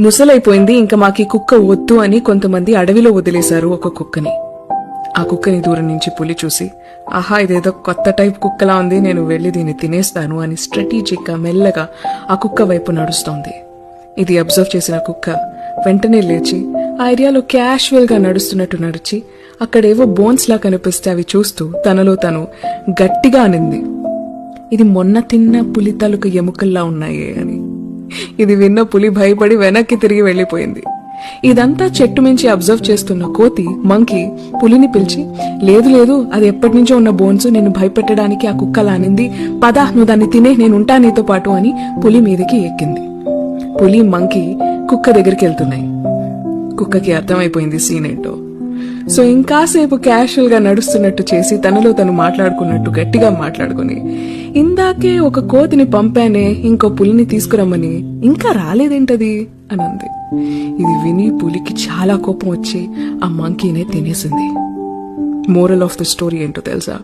ముసలైపోయింది, ఇంకా మాకీ కుక్క వద్దు అని కొంతమంది అడవిలో వదిలేశారు ఒక కుక్కని. ఆ కుక్కని దూరం నుంచి పులి చూసి, ఆహా ఇదేదో కొత్త టైప్ కుక్కలా ఉంది, నేను వెళ్లి దీన్ని తినేస్తాను అని స్ట్రాటజిక్ గా మెల్లగా ఆ కుక్క వైపు నడుస్తోంది. ఇది అబ్జర్వ్ చేసిన కుక్క వెంటనే లేచి ఆ ఏరియాలో క్యాషువల్ గా నడుస్తున్నట్టు నడిచి అక్కడేవో బోన్స్ లా కనిపిస్తే అవి చూస్తూ తనలో తను గట్టిగా అనింది, ఇది మొన్న తిన్న పులి తాలూకు ఎముకల్లా ఉన్నాయే అని. ఇది విన్న పులి భయపడి వెనక్కి తిరిగి వెళ్లిపోయింది. ఇదంతా చెట్టు మించి అబ్జర్వ్ చేస్తున్న కోతి మంకీ పులిని పిలిచి, లేదు లేదు అది ఎప్పటి నుంచో ఉన్న బోన్స్, నేను భయపెట్టడానికి ఆ కుక్కలా అనింది, పదా నువ్వు దాన్ని తినే, నేనుంటా నీతో పాటు అని పులి మీదకి ఎక్కింది. పులి మంకీ కుక్క దగ్గరికి వెళ్తున్నాయి. కుక్కకి అర్థమైపోయింది సీన్ ఏంటో. సో ఇంకాసేపు క్యాషువల్ గా నడుస్తున్నట్టు చేసి తనలో తను మాట్లాడుకున్నట్టు గట్టిగా మాట్లాడుకుని, ఇందాకే ఒక కోతిని పంపానే ఇంకో పులిని తీసుకురమ్మని, ఇంకా రాలేదేంటది అని అంది. ఇది విని పులికి చాలా కోపం వచ్చి ఆ మంకీనే తినేసింది. మోరల్ ఆఫ్ ద స్టోరీ ఏంటో తెలుసా?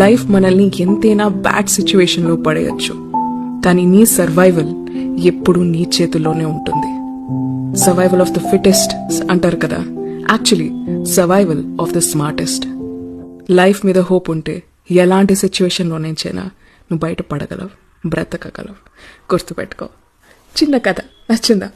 లైఫ్ మనల్ని ఎంతైనా బ్యాడ్ సిచ్యువేషన్ లో పడేయచ్చు, కానీ నీ సర్వైవల్ ఎప్పుడూ నీ చేతుల్లోనే ఉంటుంది. సర్వైవల్ ఆఫ్ ద ఫిటెస్ట్ అంటారు కదా, actually survival of the smartest. Life మీద హోప్ ఉంటే ఎలాంటి సిచ్యువేషన్లో నుంచైనా నువ్వు బయటపడగలవు, బ్రతకగలవు. గుర్తుపెట్టుకో. చిన్న కథ నచ్చిందా?